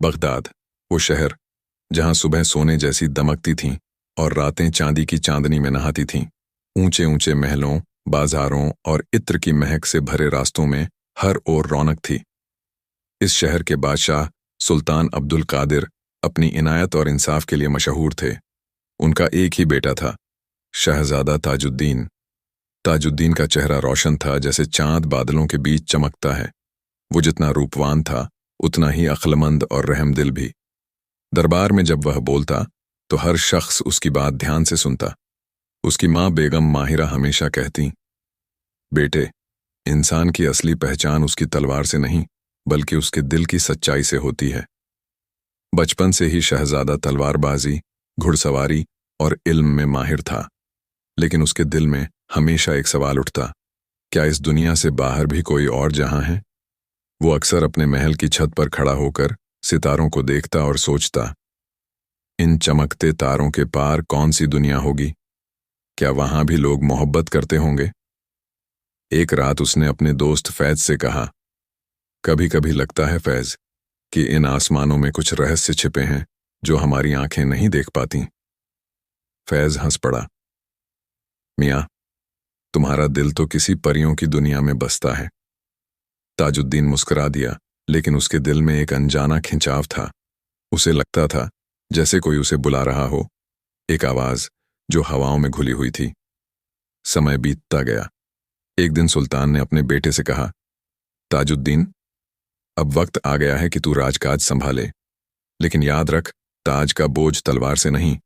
Baghdad, वो शहर जहां सुबह सोने जैसी दमकती थीं और रातें चांदी की चांदनी में नहाती थीं। ऊंचे ऊंचे महलों, बाजारों और इत्र की महक से भरे रास्तों में हर ओर रौनक थी। इस शहर के बादशाह सुल्तान अब्दुल कादिर अपनी इनायत और इंसाफ के लिए मशहूर थे। उनका एक ही बेटा था, शहजादा ताजुद्दीन। ताजुद्दीन का चेहरा रोशन था, जैसे चांद बादलों के बीच चमकता है। वो जितना रूपवान था, उतना ही अक्लमंद और रहमदिल भी। दरबार में जब वह बोलता तो हर शख्स उसकी बात ध्यान से सुनता। उसकी माँ बेगम माहिरा हमेशा कहती, बेटे, इंसान की असली पहचान उसकी तलवार से नहीं बल्कि उसके दिल की सच्चाई से होती है। बचपन से ही शहजादा तलवारबाजी, घुड़सवारी और इल्म में माहिर था, लेकिन उसके दिल में हमेशा एक सवाल उठता, क्या इस दुनिया से बाहर भी कोई और जहां है? वो अक्सर अपने महल की छत पर खड़ा होकर सितारों को देखता और सोचता, इन चमकते तारों के पार कौन सी दुनिया होगी? क्या वहां भी लोग मोहब्बत करते होंगे? एक रात उसने अपने दोस्त फैज से कहा, कभी कभी लगता है फैज कि इन आसमानों में कुछ रहस्य छिपे हैं जो हमारी आंखें नहीं देख पाती। फैज हंस पड़ा, मियां, तुम्हारा दिल तो किसी परियों की दुनिया में बसता है। ताजुद्दीन मुस्कुरा दिया, लेकिन उसके दिल में एक अनजाना खिंचाव था। उसे लगता था जैसे कोई उसे बुला रहा हो, एक आवाज जो हवाओं में घुली हुई थी। समय बीतता गया। एक दिन सुल्तान ने अपने बेटे से कहा, ताजुद्दीन, अब वक्त आ गया है कि तू राजकाज संभाले, लेकिन याद रख, ताज का बोझ तलवार से नहीं,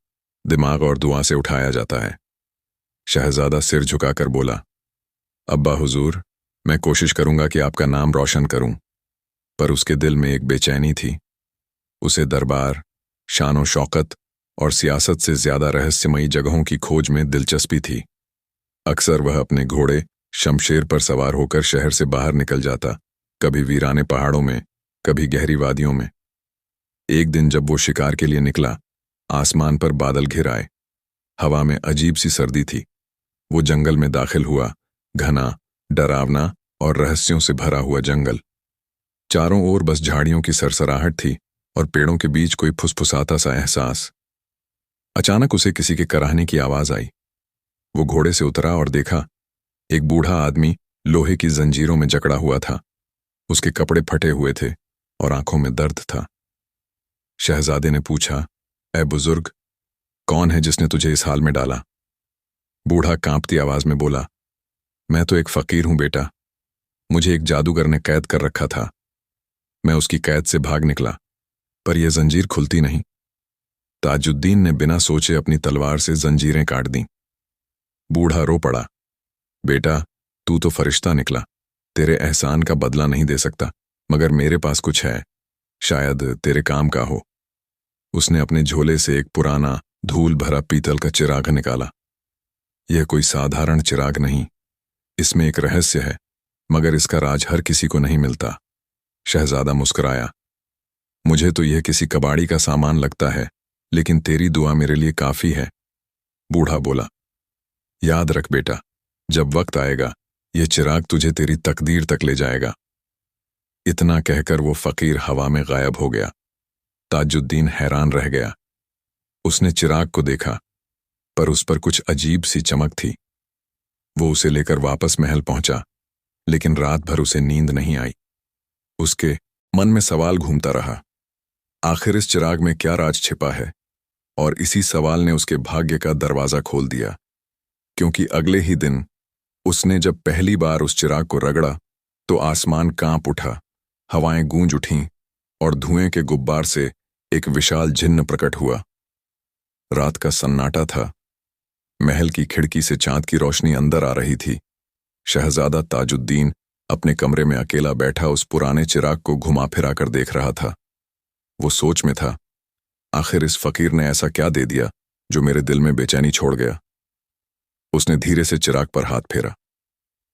दिमाग और दुआ से उठाया जाता है। शहजादा सिर झुकाकर बोला, अब्बा हुजूर, मैं कोशिश करूंगा कि आपका नाम रोशन करूं। पर उसके दिल में एक बेचैनी थी। उसे दरबार, शानो शौकत और सियासत से ज्यादा रहस्यमयी जगहों की खोज में दिलचस्पी थी। अक्सर वह अपने घोड़े शमशेर पर सवार होकर शहर से बाहर निकल जाता, कभी वीराने पहाड़ों में, कभी गहरी वादियों में। एक दिन जब वो शिकार के लिए निकला, आसमान पर बादल घिर आए। हवा में अजीब सी सर्दी थी। वो जंगल में दाखिल हुआ, घना, डरावना और रहस्यों से भरा हुआ जंगल। चारों ओर बस झाड़ियों की सरसराहट थी और पेड़ों के बीच कोई फुसफुसाता सा एहसास। अचानक उसे किसी के कराहने की आवाज आई। वो घोड़े से उतरा और देखा, एक बूढ़ा आदमी लोहे की जंजीरों में जकड़ा हुआ था। उसके कपड़े फटे हुए थे और आंखों में दर्द था। शहजादे ने पूछा, ऐ बुजुर्ग, कौन है जिसने तुझे इस हाल में डाला? बूढ़ा कांपती आवाज में बोला, मैं तो एक फकीर हूं बेटा। मुझे एक जादूगर ने कैद कर रखा था। मैं उसकी कैद से भाग निकला, पर यह जंजीर खुलती नहीं। ताजुद्दीन ने बिना सोचे अपनी तलवार से जंजीरें काट दी। बूढ़ा रो पड़ा, बेटा, तू तो फरिश्ता निकला। तेरे एहसान का बदला नहीं दे सकता, मगर मेरे पास कुछ है, शायद तेरे काम का हो। उसने अपने झोले से एक पुराना, धूल भरा पीतल का चिराग निकाला। यह कोई साधारण चिराग नहीं, इसमें एक रहस्य है, मगर इसका राज हर किसी को नहीं मिलता। शहजादा मुस्कुराया, मुझे तो यह किसी कबाड़ी का सामान लगता है, लेकिन तेरी दुआ मेरे लिए काफी है। बूढ़ा बोला, याद रख बेटा, जब वक्त आएगा यह चिराग तुझे तेरी तकदीर तक ले जाएगा। इतना कहकर वो फकीर हवा में गायब हो गया। ताजुद्दीन हैरान रह गया। उसने चिराग को देखा, पर उस पर कुछ अजीब सी चमक थी। वो उसे लेकर वापस महल पहुंचा, लेकिन रात भर उसे नींद नहीं आई। उसके मन में सवाल घूमता रहा, आखिर इस चिराग में क्या राज छिपा है? और इसी सवाल ने उसके भाग्य का दरवाजा खोल दिया, क्योंकि अगले ही दिन उसने जब पहली बार उस चिराग को रगड़ा तो आसमान कांप उठा, हवाएं गूंज उठीं और धुएं के गुब्बार से एक विशाल जिन्न प्रकट हुआ। रात का सन्नाटा था। महल की खिड़की से चांद की रोशनी अंदर आ रही थी। शहजादा ताजुद्दीन अपने कमरे में अकेला बैठा उस पुराने चिराग को घुमा फिरा कर देख रहा था। वो सोच में था, आखिर इस फकीर ने ऐसा क्या दे दिया जो मेरे दिल में बेचैनी छोड़ गया। उसने धीरे से चिराग पर हाथ फेरा।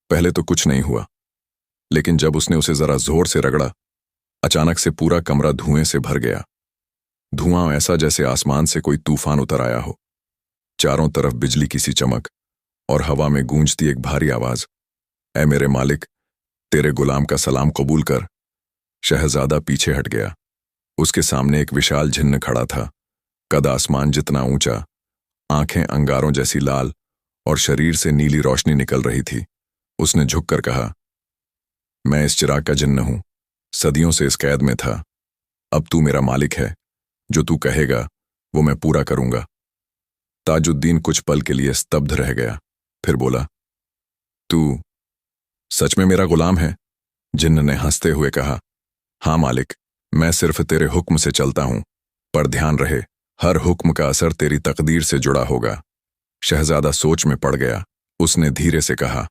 पहले तो कुछ नहीं हुआ, लेकिन जब उसने उसे जरा जोर से रगड़ा, अचानक से पूरा कमरा धुएं से भर गया। धुआं ऐसा जैसे आसमान से कोई तूफान उतर आया हो। चारों तरफ बिजली की सी चमक और हवा में गूंजती एक भारी आवाज, ऐ मेरे मालिक, तेरे गुलाम का सलाम कबूल कर। शहजादा पीछे हट गया। उसके सामने एक विशाल झिन्न खड़ा था, कद आसमान जितना ऊंचा, आंखें अंगारों जैसी लाल और शरीर से नीली रोशनी निकल रही थी। उसने झुककर कहा, मैं इस चिराग का जिन्न हूं, सदियों से इस कैद में था। अब तू मेरा मालिक है, जो तू कहेगा वो मैं पूरा करूंगा। ताजुद्दीन कुछ पल के लिए स्तब्ध रह गया, फिर बोला, तू सच में मेरा गुलाम है? जिन्न ने हंसते हुए कहा, हाँ मालिक, मैं सिर्फ तेरे हुक्म से चलता हूं, पर ध्यान रहे, हर हुक्म का असर तेरी तकदीर से जुड़ा होगा। शहजादा सोच में पड़ गया। उसने धीरे से कहा,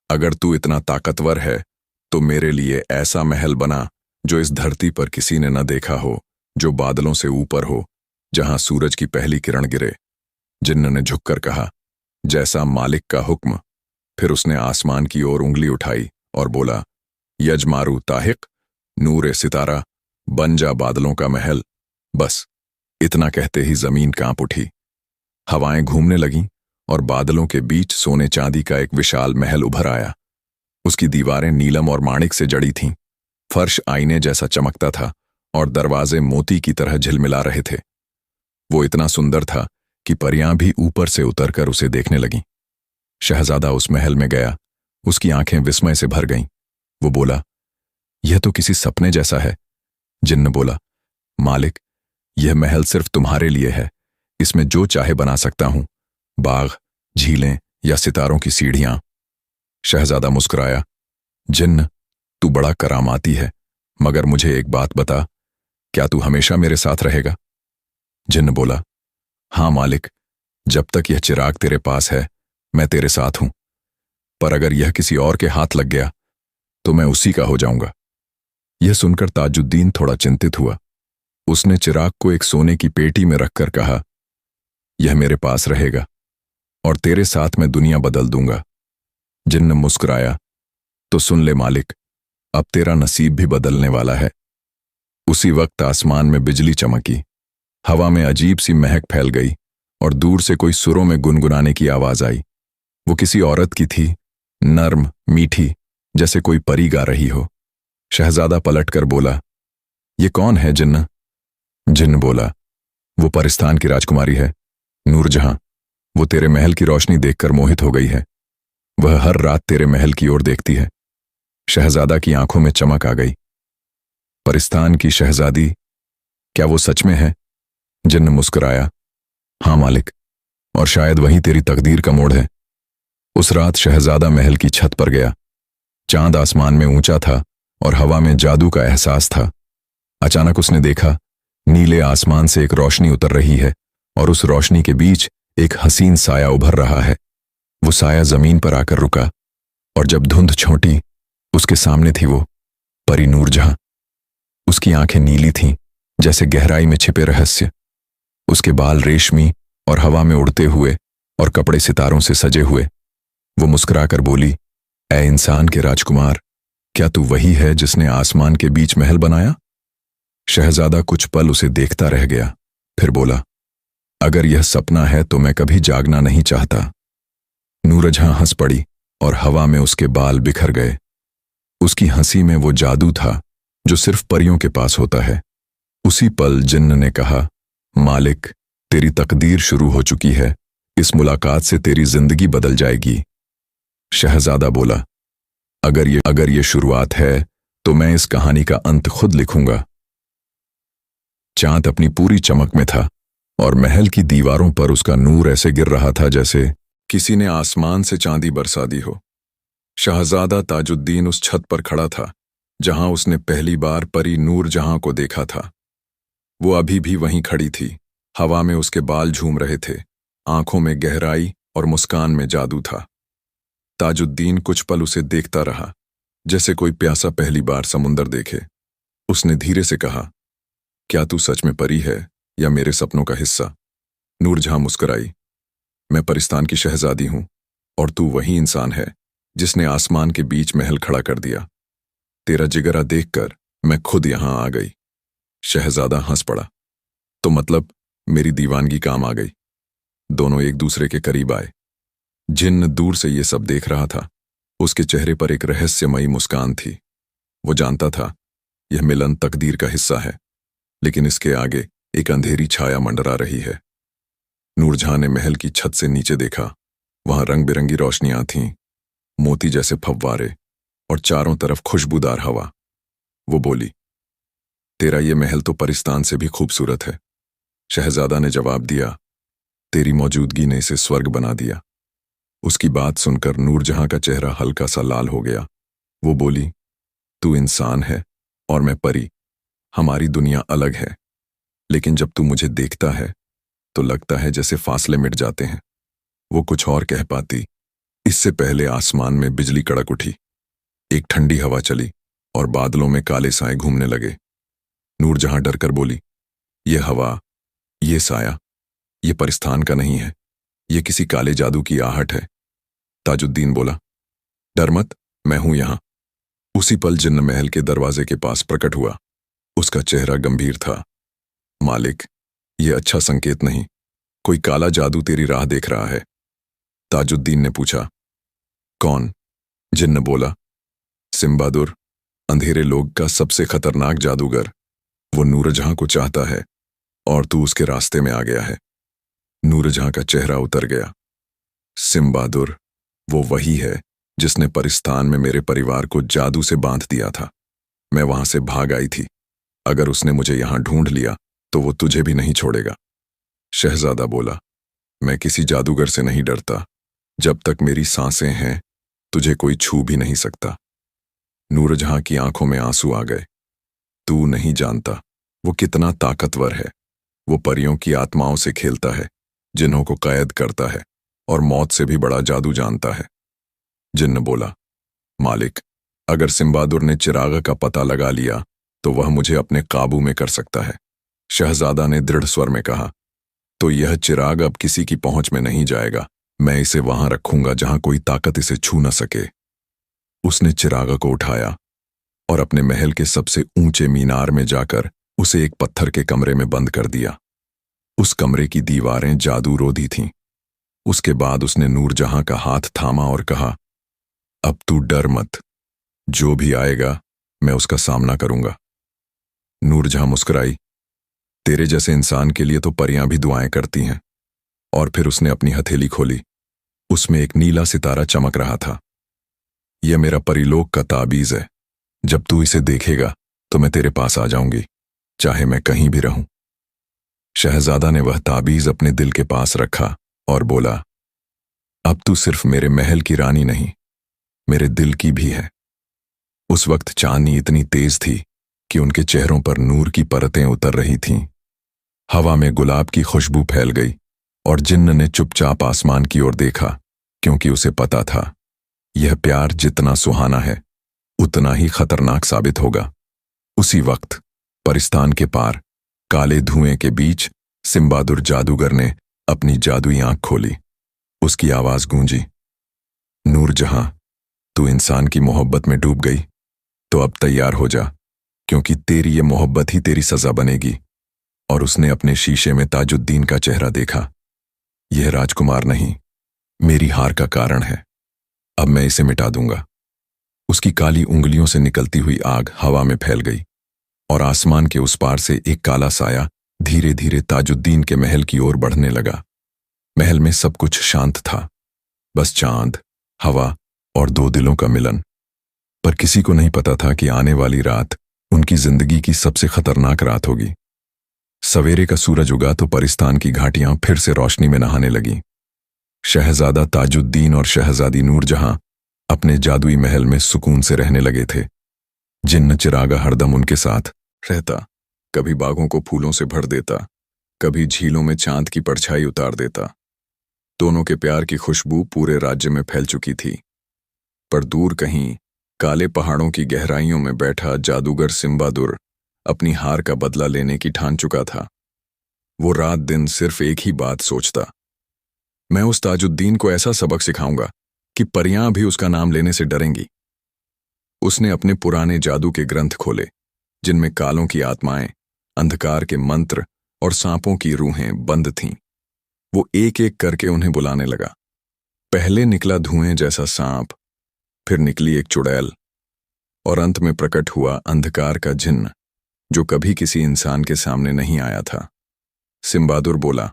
अगर तू इतना ताकतवर है तो मेरे लिए ऐसा महल बना जो इस धरती पर किसी ने न देखा हो, जो बादलों से ऊपर हो, जहां सूरज की पहली किरण गिरे। जिन्न ने झुककर कहा, जैसा मालिक का हुक्म। फिर उसने आसमान की ओर उंगली उठाई और बोला, यजमारू ताहिक, नूरे सितारा, बन जा बादलों का महल। बस इतना कहते ही जमीन कांप उठी, हवाएं घूमने लगीं और बादलों के बीच सोने चांदी का एक विशाल महल उभर आया। उसकी दीवारें नीलम और माणिक से जड़ी थीं, फर्श आईने जैसा चमकता था और दरवाजे मोती की तरह झिलमिला रहे थे। वो इतना सुंदर था कि परियां भी ऊपर से उतरकर उसे देखने लगीं। शहजादा उस महल में गया, उसकी आंखें विस्मय से भर गईं। वो बोला, यह तो किसी सपने जैसा है। जिन्न बोला, मालिक, यह महल सिर्फ तुम्हारे लिए है, इसमें जो चाहे बना सकता हूं, बाग, झीलें या सितारों की सीढ़ियां। शहजादा मुस्कुराया, जिन्न, तू बड़ा करामाती है, मगर मुझे एक बात बता, क्या तू हमेशा मेरे साथ रहेगा? जिन्न बोला, हाँ मालिक, जब तक यह चिराग तेरे पास है मैं तेरे साथ हूं, पर अगर यह किसी और के हाथ लग गया तो मैं उसी का हो जाऊंगा। यह सुनकर ताजुद्दीन थोड़ा चिंतित हुआ। उसने चिराग को एक सोने की पेटी में रखकर कहा, यह मेरे पास रहेगा और तेरे साथ मैं दुनिया बदल दूंगा। जिन्न मुस्कुराया, तो सुन ले मालिक, अब तेरा नसीब भी बदलने वाला है। उसी वक्त आसमान में बिजली चमकी, हवा में अजीब सी महक फैल गई और दूर से कोई सुरों में गुनगुनाने की आवाज आई। वो किसी औरत की थी, नर्म, मीठी, जैसे कोई परी गा रही हो। शहजादा पलटकर बोला, ये कौन है जिन्न? जिन्न बोला, वो परिस्तान की राजकुमारी है, नूरजहां। वो तेरे महल की रोशनी देखकर मोहित हो गई है। वह हर रात तेरे महल की ओर देखती है। शहजादा की आंखों में चमक आ गई। परिस्तान की शहजादी, क्या वो सच में है? जिन्न मुस्कुराया, हाँ मालिक, और शायद वही तेरी तकदीर का मोड़ है। उस रात शहजादा महल की छत पर गया। चांद आसमान में ऊंचा था और हवा में जादू का एहसास था। अचानक उसने देखा, नीले आसमान से एक रोशनी उतर रही है और उस रोशनी के बीच एक हसीन साया उभर रहा है। वो साया जमीन पर आकर रुका और जब धुंध छोटी, उसके सामने थी वो परी नूरजहां। उसकी आंखें नीली थीं, जैसे गहराई में छिपे रहस्य। उसके बाल रेशमी और हवा में उड़ते हुए और कपड़े सितारों से सजे हुए। वो मुस्कुराकर बोली, ऐ इंसान के राजकुमार, क्या तू वही है जिसने आसमान के बीच महल बनाया? शहजादा कुछ पल उसे देखता रह गया, फिर बोला, अगर यह सपना है तो मैं कभी जागना नहीं चाहता। नूरजहां हंस पड़ी और हवा में उसके बाल बिखर गए। उसकी हंसी में वो जादू था जो सिर्फ परियों के पास होता है। उसी पल जिन्न ने कहा, मालिक, तेरी तकदीर शुरू हो चुकी है, इस मुलाकात से तेरी जिंदगी बदल जाएगी। शहजादा बोला, अगर ये शुरुआत है तो मैं इस कहानी का अंत खुद लिखूंगा। चांद अपनी पूरी चमक में था और महल की दीवारों पर उसका नूर ऐसे गिर रहा था जैसे किसी ने आसमान से चांदी बरसा दी हो। शहजादा ताजुद्दीन उस छत पर खड़ा था जहां उसने पहली बार परी नूरजहां को देखा था। वो अभी भी वहीं खड़ी थी, हवा में उसके बाल झूम रहे थे, आंखों में गहराई और मुस्कान में जादू था। ताजुद्दीन कुछ पल उसे देखता रहा, जैसे कोई प्यासा पहली बार समुंदर देखे। उसने धीरे से कहा, क्या तू सच में परी है या मेरे सपनों का हिस्सा? नूरजहां मुस्कुराई, मैं परिस्तान की शहजादी हूं और तू वही इंसान है जिसने आसमान के बीच महल खड़ा कर दिया। तेरा जिगरा देखकर मैं खुद यहां आ गई। शहजादा हंस पड़ा, तो मतलब मेरी दीवानगी काम आ गई। दोनों एक दूसरे के करीब आए। जिन्न दूर से ये सब देख रहा था। उसके चेहरे पर एक रहस्यमयी मुस्कान थी। वो जानता था यह मिलन तकदीर का हिस्सा है। लेकिन इसके आगे एक अंधेरी छाया मंडरा रही है। नूरजहां ने महल की छत से नीचे देखा। वहां रंग बिरंगी रोशनियां थीं, मोती जैसे फव्वारे और चारों तरफ खुशबूदार हवा। वो बोली, तेरा ये महल तो परिस्तान से भी खूबसूरत है। शहजादा ने जवाब दिया, तेरी मौजूदगी ने इसे स्वर्ग बना दिया। उसकी बात सुनकर नूरजहां का चेहरा हल्का सा लाल हो गया। वो बोली, तू इंसान है और मैं परी। हमारी दुनिया अलग है, लेकिन जब तू मुझे देखता है तो लगता है जैसे फासले मिट जाते हैं। वो कुछ और कह पाती, इससे पहले आसमान में बिजली कड़क उठी। एक ठंडी हवा चली और बादलों में काले साए घूमने लगे। नूरजहां डरकर बोली, ये हवा, ये साया, ये परिस्थान का नहीं है, ये किसी काले जादू की आहट है। ताजुद्दीन बोला, डर मत, मैं हूं यहां। उसी पल जिन्न महल के दरवाजे के पास प्रकट हुआ। उसका चेहरा गंभीर था। मालिक, ये अच्छा संकेत नहीं। कोई काला जादू तेरी राह देख रहा है। ताजुद्दीन ने पूछा, कौन? जिन्न बोला, सिम्बादुर, अंधेरे लोग का सबसे खतरनाक जादूगर। वो नूरजहां को चाहता है और तू उसके रास्ते में आ गया है। नूरजहां का चेहरा उतर गया। सिम्बादुर, वो वही है जिसने परिस्तान में मेरे परिवार को जादू से बांध दिया था। मैं वहां से भाग आई थी। अगर उसने मुझे यहां ढूंढ लिया तो वो तुझे भी नहीं छोड़ेगा। शहजादा बोला, मैं किसी जादूगर से नहीं डरता। जब तक मेरी सांसें हैं तुझे कोई छू भी नहीं सकता। नूरजहां की आंखों में आंसू आ गए। तू नहीं जानता वो कितना ताकतवर है। वो परियों की आत्माओं से खेलता है, जिन्हों को कैद करता है और मौत से भी बड़ा जादू जानता है। जिन्न बोला, मालिक, अगर सिम्बादुर ने चिराग का पता लगा लिया तो वह मुझे अपने काबू में कर सकता है। शहजादा ने दृढ़ स्वर में कहा, तो यह चिराग अब किसी की पहुंच में नहीं जाएगा। मैं इसे वहां रखूंगा जहां कोई ताकत इसे छू न सके। उसने चिराग को उठाया और अपने महल के सबसे ऊंचे मीनार में जाकर उसे एक पत्थर के कमरे में बंद कर दिया। उस कमरे की दीवारें जादू रोधी थीं। उसके बाद उसने नूरजहां का हाथ थामा और कहा, अब तू डर मत। जो भी आएगा मैं उसका सामना करूंगा। नूरजहां मुस्कुराई, तेरे जैसे इंसान के लिए तो परियां भी दुआएं करती हैं। और फिर उसने अपनी हथेली खोली। उसमें एक नीला सितारा चमक रहा था। यह मेरा परिलोक का ताबीज है। जब तू इसे देखेगा तो मैं तेरे पास आ जाऊंगी, चाहे मैं कहीं भी रहूं। शहजादा ने वह ताबीज अपने दिल के पास रखा और बोला, अब तू सिर्फ मेरे महल की रानी नहीं, मेरे दिल की भी है। उस वक्त चांदनी इतनी तेज थी कि उनके चेहरों पर नूर की परतें उतर रही थीं। हवा में गुलाब की खुशबू फैल गई और जिन्न ने चुपचाप आसमान की ओर देखा, क्योंकि उसे पता था यह प्यार जितना सुहाना है उतना ही खतरनाक साबित होगा। उसी वक्त परिस्तान के पार काले धुएं के बीच सिम्बादुर जादूगर ने अपनी जादुई आंख खोली। उसकी आवाज गूंजी, नूरजहां, तू इंसान की मोहब्बत में डूब गई तो अब तैयार हो जा, क्योंकि तेरी ये मोहब्बत ही तेरी सजा बनेगी। और उसने अपने शीशे में ताजुद्दीन का चेहरा देखा। यह राजकुमार नहीं, मेरी हार का कारण है। अब मैं इसे मिटा दूंगा। उसकी काली उंगलियों से निकलती हुई आग हवा में फैल गई और आसमान के उस पार से एक काला साया धीरे धीरे ताजुद्दीन के महल की ओर बढ़ने लगा। महल में सब कुछ शांत था, बस चांद, हवा और दो दिलों का मिलन। पर किसी को नहीं पता था कि आने वाली रात उनकी जिंदगी की सबसे खतरनाक रात होगी। सवेरे का सूरज उगा तो परिस्तान की घाटियां फिर से रोशनी में नहाने लगी। शहजादा ताजुद्दीन और शहजादी नूरजहां अपने जादुई महल में सुकून से रहने लगे थे। जिन्न चिरागा हरदम उनके साथ रहता, कभी बागों को फूलों से भर देता, कभी झीलों में चांद की परछाई उतार देता। दोनों के प्यार की खुशबू पूरे राज्य में फैल चुकी थी। पर दूर कहीं काले पहाड़ों की गहराइयों में बैठा जादूगर सिम्बादुर अपनी हार का बदला लेने की ठान चुका था। वो रात दिन सिर्फ एक ही बात सोचता, मैं उस ताजुद्दीन को ऐसा सबक सिखाऊंगा कि परियां भी उसका नाम लेने से डरेंगी। उसने अपने पुराने जादू के ग्रंथ खोले, जिनमें कालों की आत्माएं, अंधकार के मंत्र और सांपों की रूहें बंद थीं। वो एक एक करके उन्हें बुलाने लगा। पहले निकला धुएं जैसा सांप, फिर निकली एक चुड़ैल और अंत में प्रकट हुआ अंधकार का जिन्न, जो कभी किसी इंसान के सामने नहीं आया था। सिम्बादुर बोला,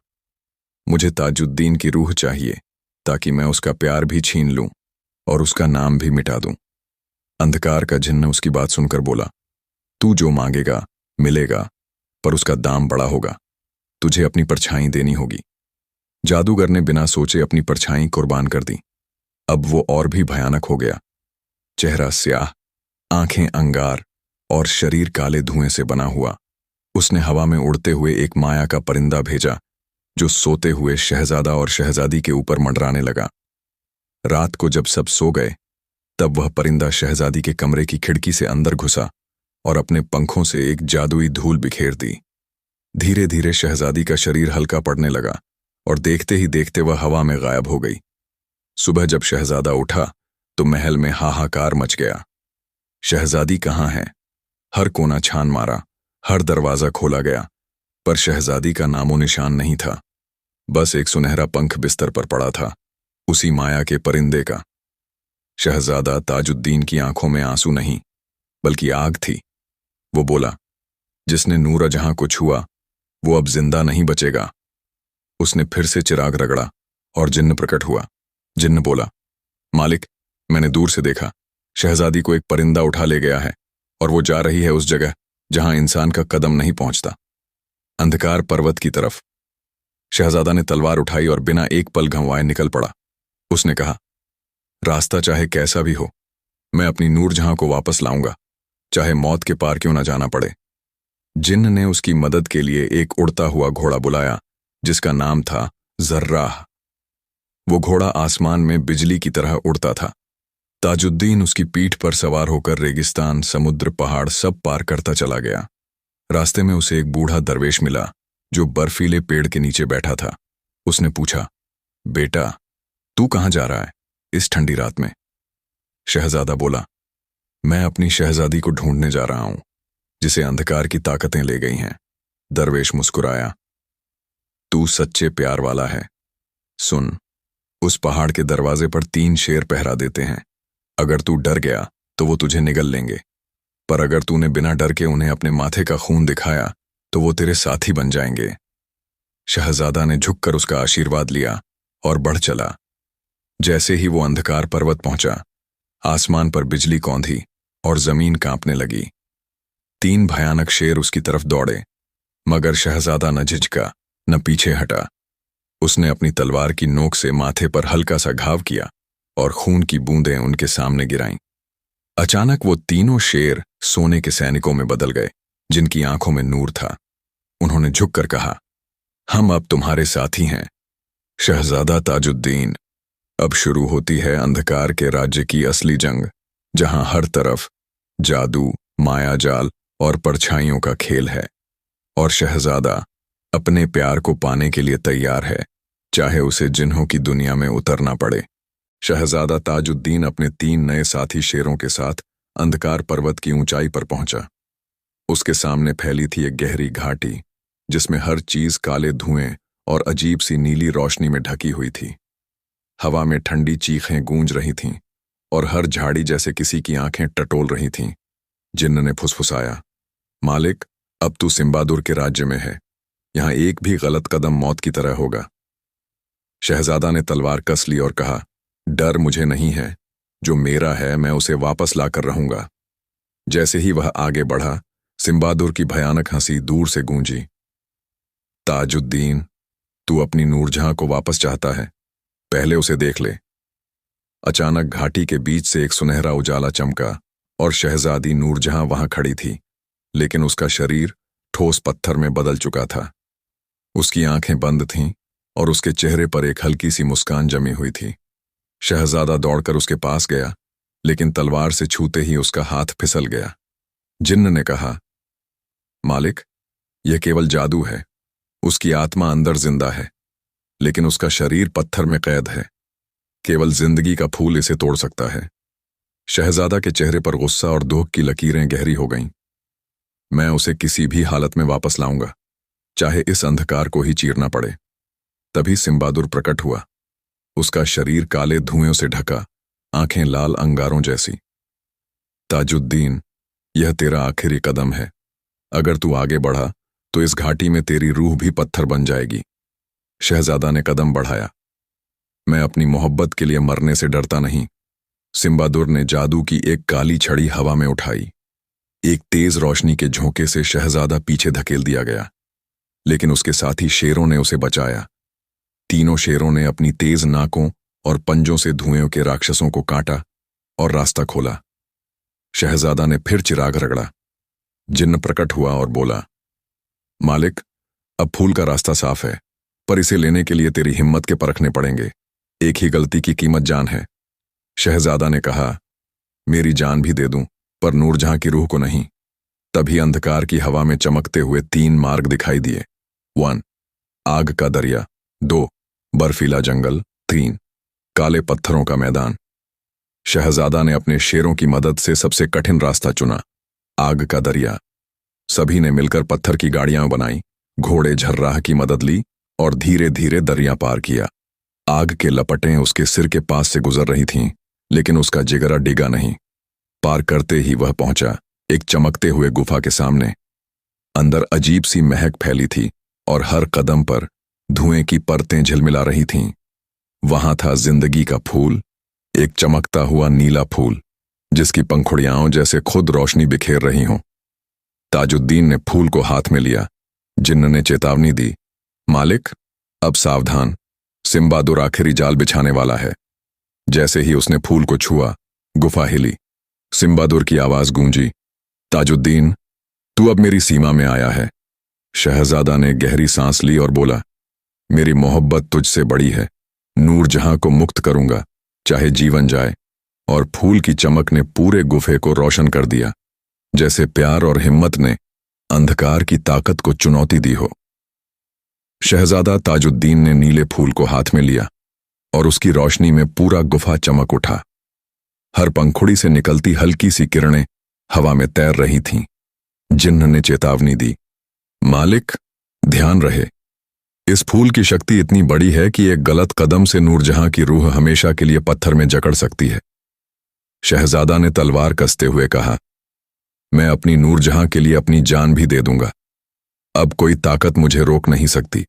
मुझे ताजुद्दीन की रूह चाहिए ताकि मैं उसका प्यार भी छीन लूं और उसका नाम भी मिटा दूं। अंधकार का जिन्न उसकी बात सुनकर बोला, तू जो मांगेगा मिलेगा, पर उसका दाम बड़ा होगा। तुझे अपनी परछाई देनी होगी। जादूगर ने बिना सोचे अपनी परछाई कुर्बान कर दी। अब वो और भी भयानक हो गया। चेहरा स्याह, आंखें अंगार और शरीर काले धुएं से बना हुआ। उसने हवा में उड़ते हुए एक माया का परिंदा भेजा जो सोते हुए शहजादा और शहजादी के ऊपर मंडराने लगा। रात को जब सब सो गए तब वह परिंदा शहजादी के कमरे की खिड़की से अंदर घुसा और अपने पंखों से एक जादुई धूल बिखेर दी। धीरे धीरे शहजादी का शरीर हल्का पड़ने लगा और देखते ही देखते वह हवा में गायब हो गई। सुबह जब शहजादा उठा तो महल में हाहाकार मच गया। शहजादी कहाँ है? हर कोना छान मारा, हर दरवाजा खोला गया, पर शहजादी का नामो निशान नहीं था। बस एक सुनहरा पंख बिस्तर पर पड़ा था, उसी माया के परिंदे का। शहजादा ताजुद्दीन की आंखों में आंसू नहीं बल्कि आग थी। वो बोला, जिसने नूर जहां को छुआ वो अब जिंदा नहीं बचेगा। उसने फिर से चिराग रगड़ा और जिन्न प्रकट हुआ। जिन्न बोला, मालिक, मैंने दूर से देखा, शहजादी को एक परिंदा उठा ले गया है और वो जा रही है उस जगह जहां इंसान का कदम नहीं पहुंचता, अंधकार पर्वत की तरफ। शहजादा ने तलवार उठाई और बिना एक पल गंवाए निकल पड़ा। उसने कहा, रास्ता चाहे कैसा भी हो, मैं अपनी नूरजहां को वापस लाऊंगा, चाहे मौत के पार क्यों ना जाना पड़े। जिन्न ने उसकी मदद के लिए एक उड़ता हुआ घोड़ा बुलाया जिसका नाम था जर्राह। वो घोड़ा आसमान में बिजली की तरह उड़ता था। ताजुद्दीन उसकी पीठ पर सवार होकर रेगिस्तान, समुद्र, पहाड़ सब पार करता चला गया। रास्ते में उसे एक बूढ़ा दरवेश मिला जो बर्फीले पेड़ के नीचे बैठा था। उसने पूछा, बेटा, तू कहाँ जा रहा है इस ठंडी रात में? शहजादा बोला, मैं अपनी शहजादी को ढूंढने जा रहा हूं जिसे अंधकार की ताकतें ले गई हैं। दरवेश मुस्कुराया, तू सच्चे प्यार वाला है। सुन, उस पहाड़ के दरवाजे पर 3 शेर पहरा देते हैं। अगर तू डर गया तो वो तुझे निगल लेंगे, पर अगर तूने बिना डर के उन्हें अपने माथे का खून दिखाया तो वो तेरे साथी बन जाएंगे। शहजादा ने झुककर उसका आशीर्वाद लिया और बढ़ चला। जैसे ही वो अंधकार पर्वत पहुंचा, आसमान पर बिजली कौंधी और जमीन कांपने लगी। 3 भयानक शेर उसकी तरफ दौड़े, मगर शहजादा न झिझका न पीछे हटा। उसने अपनी तलवार की नोक से माथे पर हल्का सा घाव किया और खून की बूंदें उनके सामने गिराईं। अचानक वो तीनों शेर सोने के सैनिकों में बदल गए जिनकी आंखों में नूर था। उन्होंने झुककर कहा, हम अब तुम्हारे साथी हैं शहजादा ताजुद्दीन। अब शुरू होती है अंधकार के राज्य की असली जंग, जहां हर तरफ जादू, मायाजाल और परछाइयों का खेल है। और शहजादा अपने प्यार को पाने के लिए तैयार है, चाहे उसे जिन्हों की दुनिया में उतरना पड़े। शहजादा ताजुद्दीन अपने 3 नए साथी शेरों के साथ अंधकार पर्वत की ऊंचाई पर पहुंचा। उसके सामने फैली थी एक गहरी घाटी जिसमें हर चीज काले धुएं और अजीब सी नीली रोशनी में ढकी हुई थी। हवा में ठंडी चीखें गूंज रही थीं और हर झाड़ी जैसे किसी की आंखें टटोल रही थीं। जिन्न ने फुसफुसाया, मालिक, अब तू सिम्बादुर के राज्य में है। यहां एक भी गलत कदम मौत की तरह होगा। शहजादा ने तलवार कस ली और कहा, डर मुझे नहीं है, जो मेरा है मैं उसे वापस लाकर रहूंगा। जैसे ही वह आगे बढ़ा, सिम्बादुर की भयानक हंसी दूर से गूंजी। ताजुद्दीन, तू अपनी नूरजहां को वापस चाहता है, पहले उसे देख ले। अचानक घाटी के बीच से एक सुनहरा उजाला चमका और शहजादी नूरजहां वहां खड़ी थी, लेकिन उसका शरीर ठोस पत्थर में बदल चुका था। उसकी आंखें बंद थीं और उसके चेहरे पर एक हल्की सी मुस्कान जमी हुई थी। शहजादा दौड़कर उसके पास गया, लेकिन तलवार से छूते ही उसका हाथ फिसल गया। जिन्न ने कहा, मालिक, यह केवल जादू है। उसकी आत्मा अंदर जिंदा है, लेकिन उसका शरीर पत्थर में कैद है। केवल जिंदगी का फूल इसे तोड़ सकता है। शहजादा के चेहरे पर गुस्सा और दुख की लकीरें गहरी हो गईं। मैं उसे किसी भी हालत में वापस लाऊंगा, चाहे इस अंधकार को ही चीरना पड़े। तभी सिम्बादुर प्रकट हुआ। उसका शरीर काले धुएं से ढका, आंखें लाल अंगारों जैसी। ताजुद्दीन, यह तेरा आखिरी कदम है। अगर तू आगे बढ़ा तो इस घाटी में तेरी रूह भी पत्थर बन जाएगी। शहजादा ने कदम बढ़ाया। मैं अपनी मोहब्बत के लिए मरने से डरता नहीं। सिम्बादुर ने जादू की एक काली छड़ी हवा में उठाई। एक तेज रोशनी के झोंके से शहजादा पीछे धकेल दिया गया, लेकिन उसके साथी शेरों ने उसे बचाया। तीनों शेरों ने अपनी तेज नाकों और पंजों से धुएं के राक्षसों को काटा और रास्ता खोला। शहजादा ने फिर चिराग रगड़ा। जिन्न प्रकट हुआ और बोला, मालिक, अब फूल का रास्ता साफ है, पर इसे लेने के लिए तेरी हिम्मत के परखने पड़ेंगे। एक ही गलती की कीमत जान है। शहजादा ने कहा, मेरी जान भी दे दूं, पर नूरजहां की रूह को नहीं। तभी अंधकार की हवा में चमकते हुए 3 मार्ग दिखाई दिए। 1. आग का दरिया। 2. बर्फीला जंगल। 3. काले पत्थरों का मैदान। शहजादा ने अपने शेरों की मदद से सबसे कठिन रास्ता चुना, आग का दरिया। सभी ने मिलकर पत्थर की गाड़ियां बनाई, घोड़े झर्राह की मदद ली और धीरे धीरे दरिया पार किया। आग के लपटें उसके सिर के पास से गुजर रही थीं, लेकिन उसका जिगरा डिगा नहीं। पार करते ही वह पहुंचा एक चमकते हुए गुफा के सामने। अंदर अजीब सी महक फैली थी और हर कदम पर धुएं की परतें झिलमिला रही थीं। वहां था जिंदगी का फूल, एक चमकता हुआ नीला फूल जिसकी पंखुड़ियाओं जैसे खुद रोशनी बिखेर रही हों। ताजुद्दीन ने फूल को हाथ में लिया। जिन्न ने चेतावनी दी, मालिक, अब सावधान, सिम्बादुर आखिरी जाल बिछाने वाला है। जैसे ही उसने फूल को छुआ, गुफा हिली। सिम्बादुर की आवाज गूंजी, ताजुद्दीन, तू अब मेरी सीमा में आया है। शहजादा ने गहरी सांस ली और बोला, मेरी मोहब्बत तुझसे बड़ी है। नूरजहां को मुक्त करूंगा, चाहे जीवन जाए। और फूल की चमक ने पूरे गुफे को रोशन कर दिया, जैसे प्यार और हिम्मत ने अंधकार की ताकत को चुनौती दी हो। शहजादा ताजुद्दीन ने नीले फूल को हाथ में लिया और उसकी रोशनी में पूरा गुफा चमक उठा। हर पंखुड़ी से निकलती हल्की सी किरणें हवा में तैर रही थीं। जिन्न ने चेतावनी दी, मालिक, ध्यान रहे, इस फूल की शक्ति इतनी बड़ी है कि एक गलत कदम से नूरजहां की रूह हमेशा के लिए पत्थर में जकड़ सकती है। शहजादा ने तलवार कसते हुए कहा, मैं अपनी नूरजहां के लिए अपनी जान भी दे दूंगा। अब कोई ताकत मुझे रोक नहीं सकती।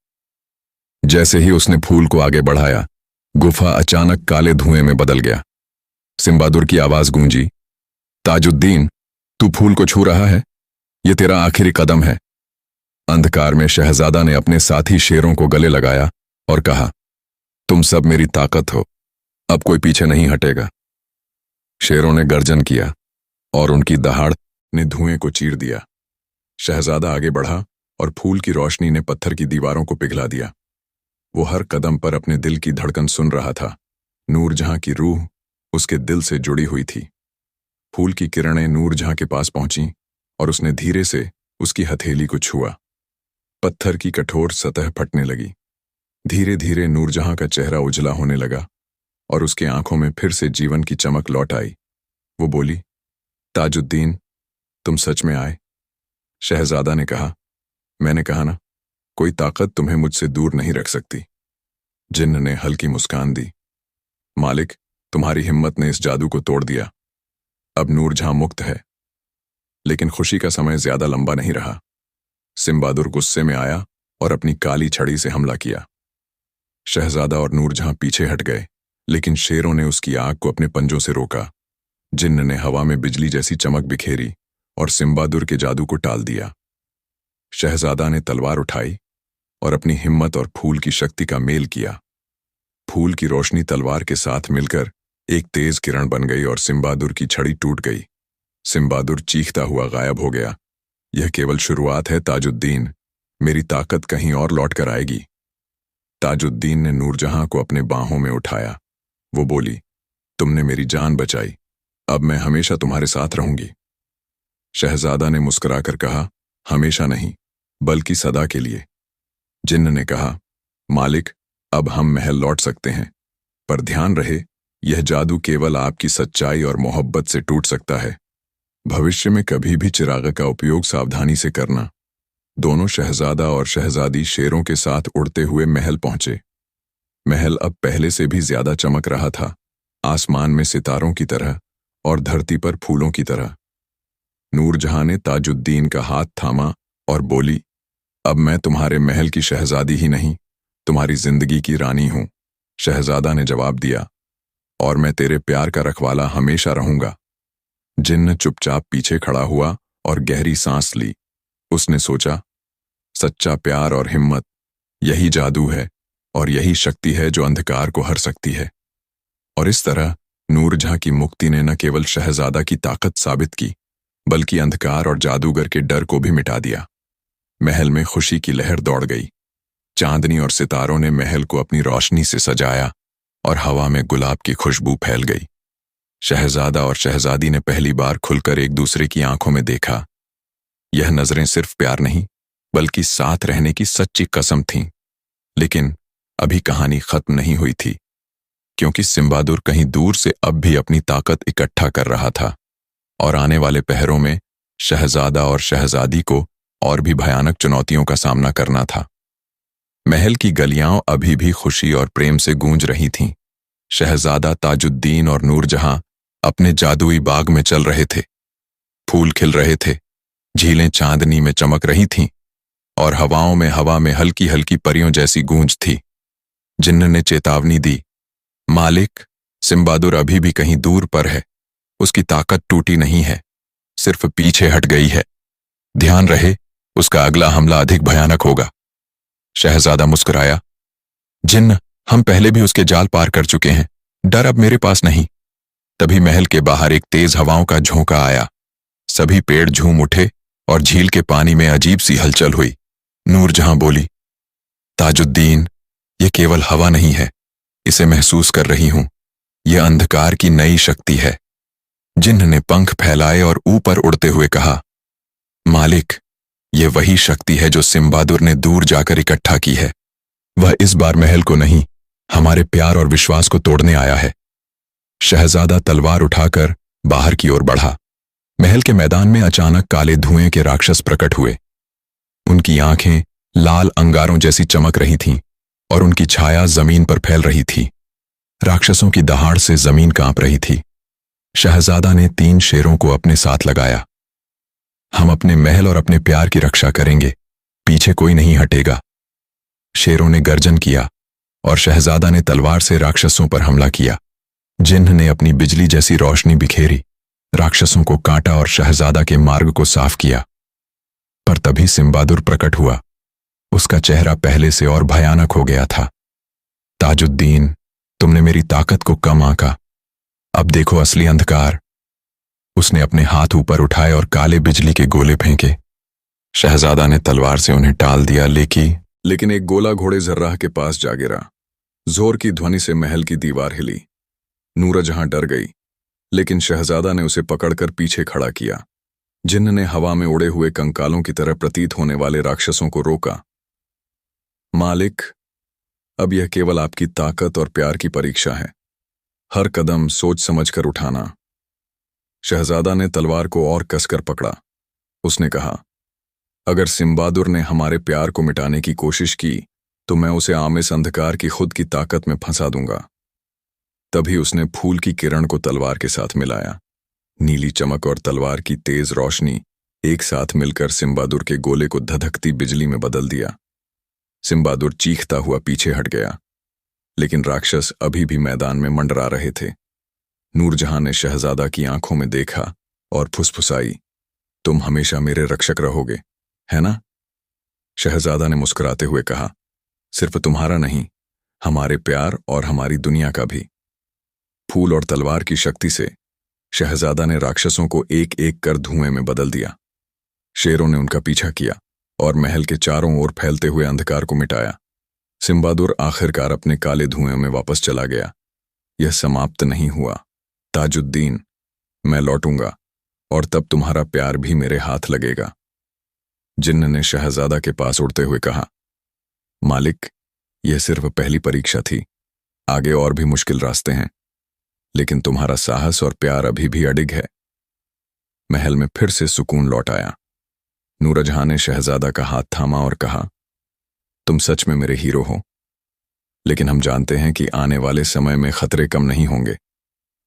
जैसे ही उसने फूल को आगे बढ़ाया, गुफा अचानक काले धुएं में बदल गया। सिम्बादुर की आवाज गूंजी, ताजुद्दीन, तू फूल को छू रहा है, ये तेरा आखिरी कदम है। अंधकार में शहजादा ने अपने साथी शेरों को गले लगाया और कहा, तुम सब मेरी ताकत हो, अब कोई पीछे नहीं हटेगा। शेरों ने गर्जन किया और उनकी दहाड़ ने धुएं को चीर दिया। शहजादा आगे बढ़ा और फूल की रोशनी ने पत्थर की दीवारों को पिघला दिया। वो हर कदम पर अपने दिल की धड़कन सुन रहा था। नूरजहां की रूह उसके दिल से जुड़ी हुई थी। फूल की किरणें नूरजहां के पास पहुंची और उसने धीरे से उसकी हथेली को छुआ। पत्थर की कठोर सतह फटने लगी। धीरे धीरे नूरजहां का चेहरा उजला होने लगा और उसके आंखों में फिर से जीवन की चमक लौट आई। वो बोली, ताजुद्दीन, तुम सच में आए। शहजादा ने कहा, मैंने कहा ना, कोई ताकत तुम्हें मुझसे दूर नहीं रख सकती। जिन्न ने हल्की मुस्कान दी, मालिक, तुम्हारी हिम्मत ने इस जादू को तोड़ दिया। अब नूरजहां मुक्त है। लेकिन खुशी का समय ज्यादा लंबा नहीं रहा। सिम्बादुर गुस्से में आया और अपनी काली छड़ी से हमला किया। शहजादा और नूरजहां पीछे हट गए, लेकिन शेरों ने उसकी आग को अपने पंजों से रोका। जिन्न ने हवा में बिजली जैसी चमक बिखेरी और सिम्बादुर के जादू को टाल दिया। शहजादा ने तलवार उठाई और अपनी हिम्मत और फूल की शक्ति का मेल किया। फूल की रोशनी तलवार के साथ मिलकर एक तेज किरण बन गई और सिम्बादुर की छड़ी टूट गई। सिम्बादुर चीखता हुआ गायब हो गया। यह केवल शुरुआत है ताजुद्दीन, मेरी ताकत कहीं और लौट कर आएगी। ताजुद्दीन ने नूरजहां को अपने बाहों में उठाया। वो बोली, तुमने मेरी जान बचाई, अब मैं हमेशा तुम्हारे साथ रहूंगी। शहजादा ने मुस्कुराकर कहा, हमेशा नहीं, बल्कि सदा के लिए। जिन्न ने कहा, मालिक, अब हम महल लौट सकते हैं, पर ध्यान रहे, यह जादू केवल आपकी सच्चाई और मोहब्बत से टूट सकता है। भविष्य में कभी भी चिराग का उपयोग सावधानी से करना। दोनों शहजादा और शहजादी शेरों के साथ उड़ते हुए महल पहुंचे। महल अब पहले से भी ज्यादा चमक रहा था, आसमान में सितारों की तरह और धरती पर फूलों की तरह। नूरजहां ने ताजुद्दीन का हाथ थामा और बोली, अब मैं तुम्हारे महल की शहजादी ही नहीं, तुम्हारी जिंदगी की रानी हूं। शहजादा ने जवाब दिया, और मैं तेरे प्यार का रखवाला हमेशा रहूंगा। जिन्न चुपचाप पीछे खड़ा हुआ और गहरी सांस ली। उसने सोचा, सच्चा प्यार और हिम्मत, यही जादू है और यही शक्ति है जो अंधकार को हर सकती है। और इस तरह नूरजहां की मुक्ति ने न केवल शहजादा की ताकत साबित की, बल्कि अंधकार और जादूगर के डर को भी मिटा दिया। महल में खुशी की लहर दौड़ गई। चांदनी और सितारों ने महल को अपनी रोशनी से सजाया और हवा में गुलाब की खुशबू फैल गई। शहजादा और शहजादी ने पहली बार खुलकर एक दूसरे की आंखों में देखा। यह नजरें सिर्फ प्यार नहीं, बल्कि साथ रहने की सच्ची कसम थीं। लेकिन अभी कहानी खत्म नहीं हुई थी, क्योंकि सिम्बादुर कहीं दूर से अब भी अपनी ताकत इकट्ठा कर रहा था और आने वाले पहरों में शहजादा और शहजादी को और भी भयानक चुनौतियों का सामना करना था। महल की गलियां अभी भी खुशी और प्रेम से गूंज रही थीं। शहजादा ताजुद्दीन और नूरजहां अपने जादुई बाग में चल रहे थे। फूल खिल रहे थे, झीलें चांदनी में चमक रही थीं और हवा में हल्की हल्की परियों जैसी गूंज थी। जिन्न ने चेतावनी दी, मालिक, सिम्बादुर अभी भी कहीं दूर पर है। उसकी ताकत टूटी नहीं है, सिर्फ पीछे हट गई है। ध्यान रहे, उसका अगला हमला अधिक भयानक होगा। शहजादा मुस्कुराया, जिन्न, हम पहले भी उसके जाल पार कर चुके हैं, डर अब मेरे पास नहीं। तभी महल के बाहर एक तेज हवाओं का झोंका आया। सभी पेड़ झूम उठे और झील के पानी में अजीब सी हलचल हुई। नूरजहां बोली, ताजुद्दीन, ये केवल हवा नहीं है, इसे महसूस कर रही हूं। यह अंधकार की नई शक्ति है। जिन्न ने पंख फैलाए और ऊपर उड़ते हुए कहा, मालिक, ये वही शक्ति है जो सिम्बादुर ने दूर जाकर इकट्ठा की है। वह इस बार महल को नहीं, हमारे प्यार और विश्वास को तोड़ने आया है। शहजादा तलवार उठाकर बाहर की ओर बढ़ा। महल के मैदान में अचानक काले धुएं के राक्षस प्रकट हुए। उनकी आंखें लाल अंगारों जैसी चमक रही थीं और उनकी छाया जमीन पर फैल रही थी। राक्षसों की दहाड़ से जमीन कांप रही थी। शहजादा ने 3 शेरों को अपने साथ लगाया। हम अपने महल और अपने प्यार की रक्षा करेंगे, पीछे कोई नहीं हटेगा। शेरों ने गर्जन किया और शहजादा ने तलवार से राक्षसों पर हमला किया। जिन्न ने अपनी बिजली जैसी रोशनी बिखेरी, राक्षसों को काटा और शहजादा के मार्ग को साफ किया। पर तभी सिम्बादुर प्रकट हुआ। उसका चेहरा पहले से और भयानक हो गया था। ताजुद्दीन, तुमने मेरी ताकत को कम आंका, अब देखो असली अंधकार। उसने अपने हाथ ऊपर उठाए और काले बिजली के गोले फेंके। शहजादा ने तलवार से उन्हें टाल दिया, लेकिन एक गोला घोड़े जर्राह के पास जा गिरा। जोर की ध्वनि से महल की दीवार हिली। नूरजहां डर गई, लेकिन शहजादा ने उसे पकड़कर पीछे खड़ा किया। जिन्न ने हवा में उड़े हुए कंकालों की तरह प्रतीत होने वाले राक्षसों को रोका। मालिक, अब यह केवल आपकी ताकत और प्यार की परीक्षा है। हर कदम सोच समझकर उठाना। शहजादा ने तलवार को और कसकर पकड़ा। उसने कहा, अगर सिम्बादुर ने हमारे प्यार को मिटाने की कोशिश की तो मैं उसे आमिस अंधकार की खुद की ताकत में फंसा दूंगा। तभी उसने फूल की किरण को तलवार के साथ मिलाया। नीली चमक और तलवार की तेज रोशनी एक साथ मिलकर सिम्बादुर के गोले को धधकती बिजली में बदल दिया। सिम्बादुर चीखता हुआ पीछे हट गया, लेकिन राक्षस अभी भी मैदान में मंडरा रहे थे। नूरजहां ने शहजादा की आंखों में देखा और फुसफुसाई, तुम हमेशा मेरे रक्षक रहोगे, है ना? शहजादा ने मुस्कुराते हुए कहा, सिर्फ तुम्हारा नहीं, हमारे प्यार और हमारी दुनिया का भी। फूल और तलवार की शक्ति से शहजादा ने राक्षसों को एक एक कर धुएं में बदल दिया। शेरों ने उनका पीछा किया और महल के चारों ओर फैलते हुए अंधकार को मिटाया। सिम्बादुर आखिरकार अपने काले धुएं में वापस चला गया। यह समाप्त नहीं हुआ। ताजुद्दीन, मैं लौटूंगा और तब तुम्हारा प्यार भी मेरे हाथ लगेगा। जिन्न ने शहजादा के पास उड़ते हुए कहा, मालिक, यह सिर्फ पहली परीक्षा थी, आगे और भी मुश्किल रास्ते हैं, लेकिन तुम्हारा साहस और प्यार अभी भी अडिग है। महल में फिर से सुकून लौट आया। नूरजहां ने शहजादा का हाथ थामा और कहा, तुम सच में मेरे हीरो हो, लेकिन हम जानते हैं कि आने वाले समय में खतरे कम नहीं होंगे।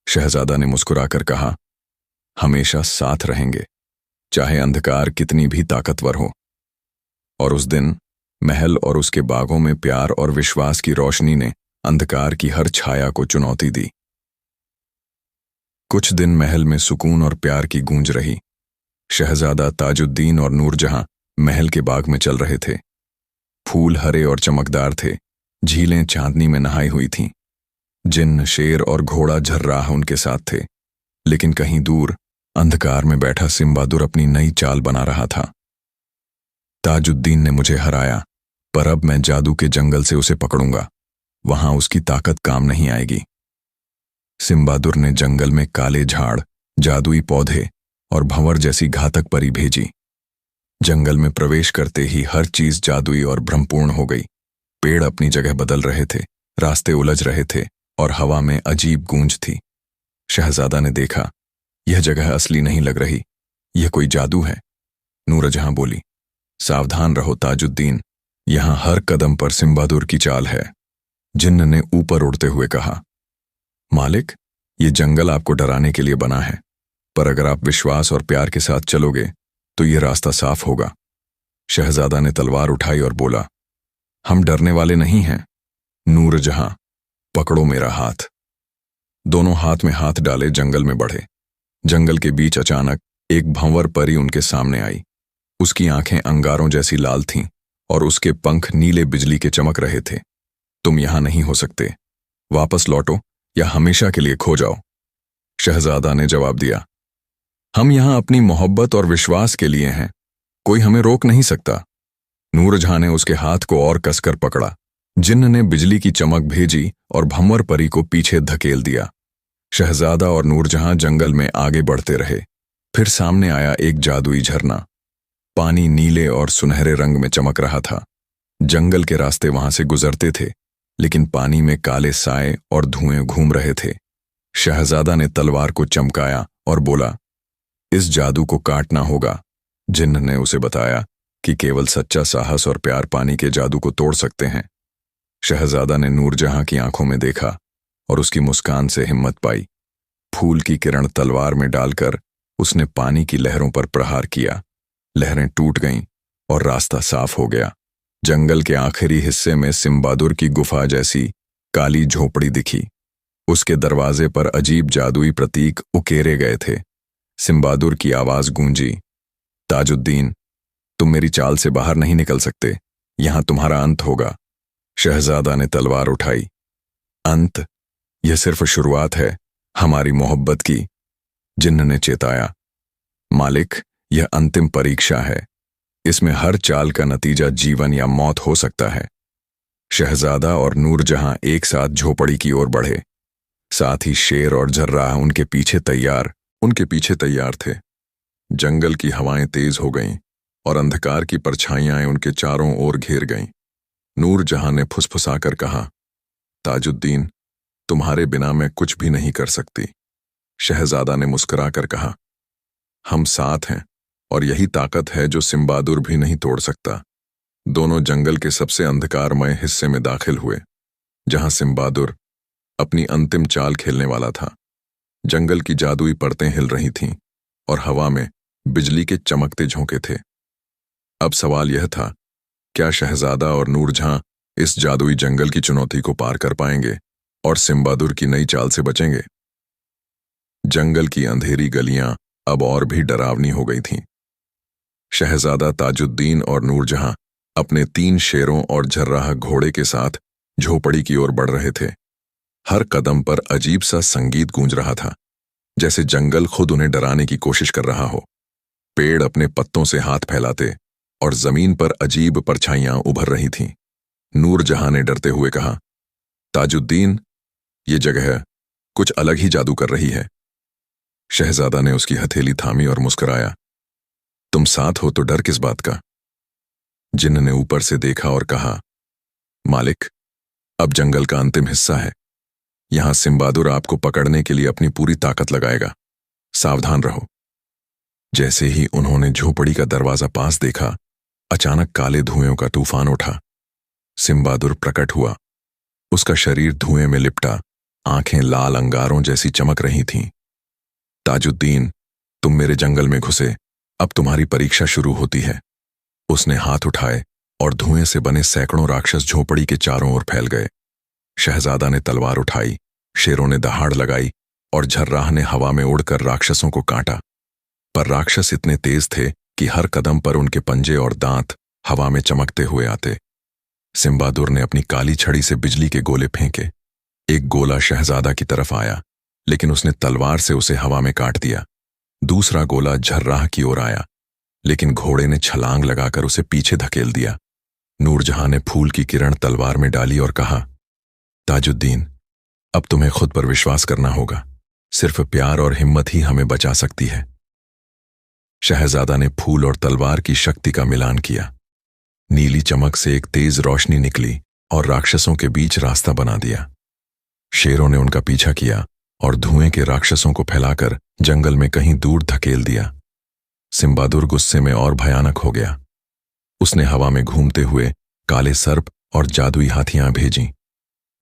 शहजादा ने मुस्कुराकर कहा, हमेशा साथ रहेंगे। चाहे अंधकार कितनी भी ताकतवर हो। और उस दिन महल और उसके बागों में प्यार और विश्वास की रोशनी ने अंधकार की हर छाया को चुनौती दी। कुछ दिन महल में सुकून और प्यार की गूंज रही। शहजादा ताजुद्दीन और नूरजहां महल के बाग में चल रहे थे। फूल हरे और चमकदार थे, झीलें चांदनी में नहाई हुई थीं। जिन्न, शेर और घोड़ा झर्राह उनके साथ थे, लेकिन कहीं दूर अंधकार में बैठा सिम्बादुर अपनी नई चाल बना रहा था। ताजुद्दीन ने मुझे हराया, पर अब मैं जादू के जंगल से उसे पकड़ूंगा। वहां उसकी ताकत काम नहीं आएगी। सिम्बादुर ने जंगल में काले झाड़, जादुई पौधे और भंवर जैसी घातक परी भेजी। जंगल में प्रवेश करते ही हर चीज जादुई और भ्रमपूर्ण हो गई। पेड़ अपनी जगह बदल रहे थे, रास्ते उलझ रहे थे और हवा में अजीब गूंज थी। शहजादा ने देखा, यह जगह असली नहीं लग रही, यह कोई जादू है। नूरजहां बोली, सावधान रहो ताजुद्दीन, यहां हर कदम पर सिम्बादुर की चाल है। जिन्न ने ऊपर उड़ते हुए कहा, मालिक, ये जंगल आपको डराने के लिए बना है, पर अगर आप विश्वास और प्यार के साथ चलोगे तो ये रास्ता साफ होगा। शहजादा ने तलवार उठाई और बोला, हम डरने वाले नहीं हैं। नूरजहां, पकड़ो मेरा हाथ। दोनों हाथ में हाथ डाले जंगल में बढ़े। जंगल के बीच अचानक एक भंवर परी उनके सामने आई। उसकी आंखें अंगारों जैसी लाल थीं और उसके पंख नीले बिजली के चमक रहे थे। तुम यहां नहीं हो सकते, वापस लौटो या हमेशा के लिए खो जाओ। शहजादा ने जवाब दिया, हम यहां अपनी मोहब्बत और विश्वास के लिए हैं, कोई हमें रोक नहीं सकता। नूरजहां ने उसके हाथ को और कसकर पकड़ा। जिन्न ने बिजली की चमक भेजी और भंवर परी को पीछे धकेल दिया। शहजादा और नूरजहां जंगल में आगे बढ़ते रहे। फिर सामने आया एक जादुई झरना। पानी नीले और सुनहरे रंग में चमक रहा था। जंगल के रास्ते वहां से गुजरते थे, लेकिन पानी में काले साए और धुएं घूम रहे थे। शहजादा ने तलवार को चमकाया और बोला, इस जादू को काटना होगा। जिन्न ने उसे बताया कि केवल सच्चा साहस और प्यार पानी के जादू को तोड़ सकते हैं। शहजादा ने नूरजहां की आंखों में देखा और उसकी मुस्कान से हिम्मत पाई। फूल की किरण तलवार में डालकर उसने पानी की लहरों पर प्रहार किया। लहरें टूट गईं और रास्ता साफ हो गया। जंगल के आखिरी हिस्से में सिम्बादुर की गुफा जैसी काली झोपड़ी दिखी। उसके दरवाजे पर अजीब जादुई प्रतीक उकेरे गए थे। सिम्बादुर की आवाज गूंजी, ताजुद्दीन, तुम मेरी चाल से बाहर नहीं निकल सकते, यहां तुम्हारा अंत होगा। शहजादा ने तलवार उठाई, अंत? यह सिर्फ शुरुआत है हमारी मोहब्बत की। जिन्न ने चेताया, मालिक, यह अंतिम परीक्षा है, इसमें हर चाल का नतीजा जीवन या मौत हो सकता है। शहजादा और नूरजहां एक साथ झोपड़ी की ओर बढ़े। साथ ही शेर और झर्राह उनके पीछे तैयार थे। जंगल की हवाएं तेज हो गईं और अंधकार की परछाइयां उनके चारों ओर घेर गईं। नूरजहां ने फुसफुसाकर कहा, ताजुद्दीन, तुम्हारे बिना मैं कुछ भी नहीं कर सकती। शहजादा ने मुस्कुराकर कहा, हम साथ हैं और यही ताकत है जो सिम्बादुर भी नहीं तोड़ सकता। दोनों जंगल के सबसे अंधकारमय हिस्से में दाखिल हुए, जहां सिम्बादुर अपनी अंतिम चाल खेलने वाला था। जंगल की जादुई परतें हिल रही थीं और हवा में बिजली के चमकते झोंके थे। अब सवाल यह था, क्या शहजादा और नूरजहां इस जादुई जंगल की चुनौती को पार कर पाएंगे और सिम्बादुर की नई चाल से बचेंगे? जंगल की अंधेरी गलियां अब और भी डरावनी हो गई थीं। शहजादा ताजुद्दीन और नूरजहां अपने 3 शेरों और झर्राह घोड़े के साथ झोपड़ी की ओर बढ़ रहे थे। हर कदम पर अजीब सा संगीत गूंज रहा था, जैसे जंगल खुद उन्हें डराने की कोशिश कर रहा हो। पेड़ अपने पत्तों से हाथ फैलाते और जमीन पर अजीब परछाइयां उभर रही थीं। नूरजहां ने डरते हुए कहा, ताजुद्दीन, ये जगह कुछ अलग ही जादू कर रही है। शहजादा ने उसकी हथेली थामी और मुस्कुराया, तुम साथ हो तो डर किस बात का? जिन्न ने ऊपर से देखा और कहा, मालिक, अब जंगल का अंतिम हिस्सा है। यहां सिम्बादुर आपको पकड़ने के लिए अपनी पूरी ताकत लगाएगा, सावधान रहो। जैसे ही उन्होंने झोपड़ी का दरवाजा पास देखा, अचानक काले धुएं का तूफान उठा। सिम्बादुर प्रकट हुआ। उसका शरीर धुएं में लिपटा, आंखें लाल अंगारों जैसी चमक रही थीं। ताजुद्दीन, तुम मेरे जंगल में घुसे, अब तुम्हारी परीक्षा शुरू होती है। उसने हाथ उठाए और धुएं से बने सैकड़ों राक्षस झोपड़ी के चारों ओर फैल गए। शहजादा ने तलवार उठाई, शेरों ने दहाड़ लगाई और झर्राह ने हवा में उड़कर राक्षसों को काटा। पर राक्षस इतने तेज थे कि हर कदम पर उनके पंजे और दांत हवा में चमकते हुए आते। सिम्बादुर ने अपनी काली छड़ी से बिजली के गोले फेंके। एक गोला शहजादा की तरफ आया, लेकिन उसने तलवार से उसे हवा में काट दिया। दूसरा गोला झर्राह की ओर आया, लेकिन घोड़े ने छलांग लगाकर उसे पीछे धकेल दिया। नूरजहां ने फूल की किरण तलवार में डाली और कहा, ताजुद्दीन, अब तुम्हें खुद पर विश्वास करना होगा। सिर्फ प्यार और हिम्मत ही हमें बचा सकती है। शहजादा ने फूल और तलवार की शक्ति का मिलान किया। नीली चमक से एक तेज रोशनी निकली और राक्षसों के बीच रास्ता बना दिया। शेरों ने उनका पीछा किया और धुएं के राक्षसों को फैलाकर जंगल में कहीं दूर धकेल दिया। सिम्बादुर गुस्से में और भयानक हो गया। उसने हवा में घूमते हुए काले सर्प और जादुई हाथियां भेजीं।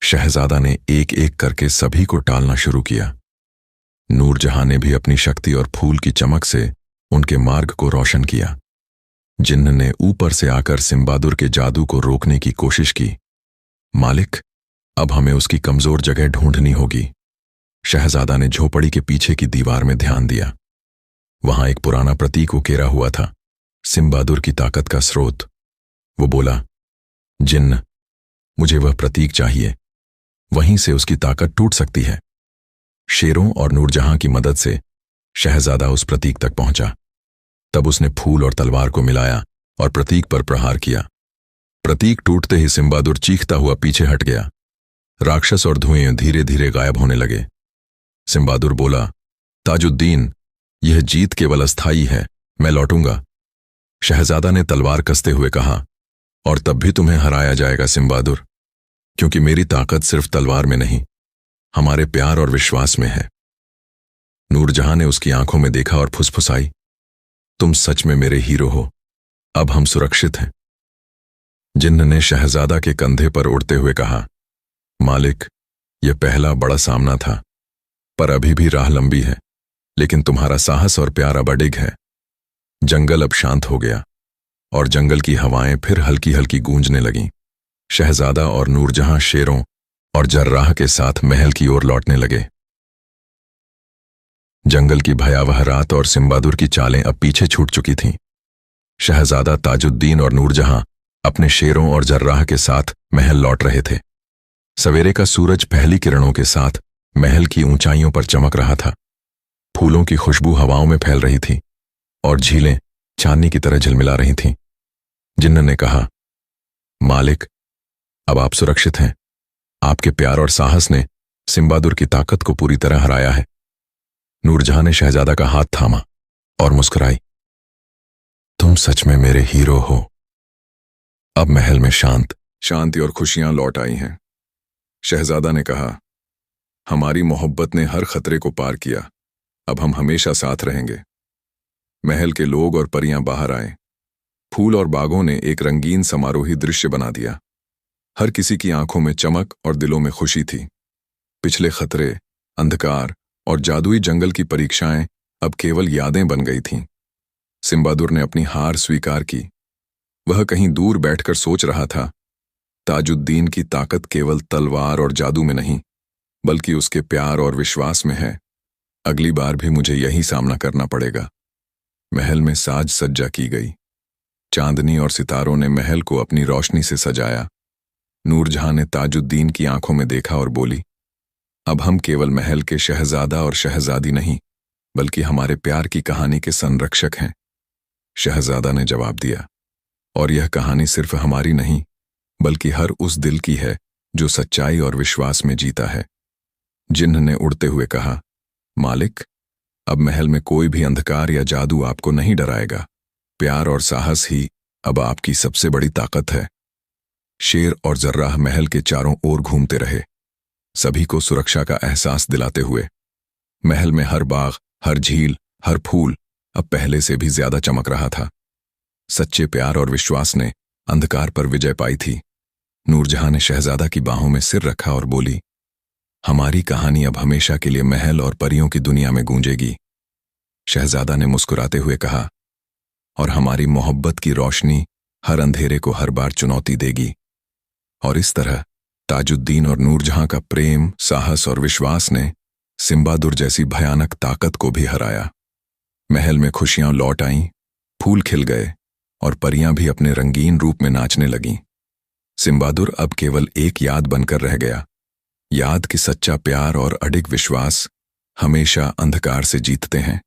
शहजादा ने एक एक करके सभी को टालना शुरू किया। नूरजहां ने भी अपनी शक्ति और फूल की चमक से उनके मार्ग को रोशन किया। जिन्न ने ऊपर से आकर सिम्बादुर के जादू को रोकने की कोशिश की। मालिक, अब हमें उसकी कमजोर जगह ढूंढनी होगी। शहजादा ने झोपड़ी के पीछे की दीवार में ध्यान दिया। वहां एक पुराना प्रतीक उकेरा हुआ था, सिम्बादुर की ताकत का स्रोत। वो बोला, जिन्न, मुझे वह प्रतीक चाहिए। वहीं से उसकी ताकत टूट सकती है। शेरों और नूरजहां की मदद से शहजादा उस प्रतीक तक पहुंचा। तब उसने फूल और तलवार को मिलाया और प्रतीक पर प्रहार किया। प्रतीक टूटते ही सिम्बादुर चीखता हुआ पीछे हट गया। राक्षस और धुएं धीरे धीरे गायब होने लगे। सिम्बादुर बोला, ताजुद्दीन, यह जीत केवल अस्थायी है, मैं लौटूंगा। शहजादा ने तलवार कसते हुए कहा, और तब भी तुम्हें हराया जाएगा सिम्बादुर, क्योंकि मेरी ताकत सिर्फ तलवार में नहीं, हमारे प्यार और विश्वास में है। नूरजहां ने उसकी आंखों में देखा और फुसफुसाई, तुम सच में मेरे हीरो हो, अब हम सुरक्षित हैं। जिन्न ने शहजादा के कंधे पर उड़ते हुए कहा, मालिक, यह पहला बड़ा सामना था, पर अभी भी राह लंबी है, लेकिन तुम्हारा साहस और प्यार अब अडिग है। जंगल अब शांत हो गया और जंगल की हवाएं फिर हल्की हल्की गूंजने लगीं। शहजादा और नूरजहां शेरों और जर्राह के साथ महल की ओर लौटने लगे। जंगल की भयावह रात और सिम्बादुर की चालें अब पीछे छूट चुकी थीं। शहजादा, ताजुद्दीन और नूरजहां अपने शेरों और जर्राह के साथ महल लौट रहे थे। सवेरे का सूरज पहली किरणों के साथ महल की ऊंचाइयों पर चमक रहा था। फूलों की खुशबू हवाओं में फैल रही थी और झीलें चांदनी की तरह झिलमिला रही थीं। जिन्न ने कहा, मालिक, अब आप सुरक्षित हैं। आपके प्यार और साहस ने सिम्बादुर की ताकत को पूरी तरह हराया है। नूरजहां ने शहजादा का हाथ थामा और मुस्कुराई, तुम सच में मेरे हीरो हो। अब महल में शांति और खुशियां लौट आई हैं। शहजादा ने कहा, हमारी मोहब्बत ने हर खतरे को पार किया, अब हम हमेशा साथ रहेंगे। महल के लोग और परियां बाहर आए। फूल और बागों ने एक रंगीन समारोही दृश्य बना दिया। हर किसी की आंखों में चमक और दिलों में खुशी थी। पिछले खतरे, अंधकार और जादुई जंगल की परीक्षाएं अब केवल यादें बन गई थीं। सिम्बादुर ने अपनी हार स्वीकार की। वह कहीं दूर बैठकर सोच रहा था, ताजुद्दीन की ताकत केवल तलवार और जादू में नहीं, बल्कि उसके प्यार और विश्वास में है। अगली बार भी मुझे यही सामना करना पड़ेगा। महल में साज सज्जा की गई। चांदनी और सितारों ने महल को अपनी रोशनी से सजाया। नूरजहां ने ताजुद्दीन की आंखों में देखा और बोली, अब हम केवल महल के शहजादा और शहजादी नहीं, बल्कि हमारे प्यार की कहानी के संरक्षक हैं। शहजादा ने जवाब दिया, और यह कहानी सिर्फ हमारी नहीं, बल्कि हर उस दिल की है जो सच्चाई और विश्वास में जीता है। जिन्न ने उड़ते हुए कहा, मालिक, अब महल में कोई भी अंधकार या जादू आपको नहीं डराएगा। प्यार और साहस ही अब आपकी सबसे बड़ी ताकत है। शेर और जर्राह महल के चारों ओर घूमते रहे, सभी को सुरक्षा का एहसास दिलाते हुए। महल में हर बाग, हर झील, हर फूल अब पहले से भी ज्यादा चमक रहा था। सच्चे प्यार और विश्वास ने अंधकार पर विजय पाई थी। नूरजहां ने शहजादा की बाहों में सिर रखा और बोली, हमारी कहानी अब हमेशा के लिए महल और परियों की दुनिया में गूंजेगी। शहजादा ने मुस्कुराते हुए कहा, और हमारी मोहब्बत की रोशनी हर अंधेरे को हर बार चुनौती देगी। और इस तरह ताजुद्दीन और नूरजहां का प्रेम, साहस और विश्वास ने सिम्बादुर जैसी भयानक ताकत को भी हराया। महल में खुशियां लौट आईं, फूल खिल गए और परियां भी अपने रंगीन रूप में नाचने लगीं। सिम्बादुर अब केवल एक याद बनकर रह गया, याद कि सच्चा प्यार और अडिग विश्वास हमेशा अंधकार से जीतते हैं।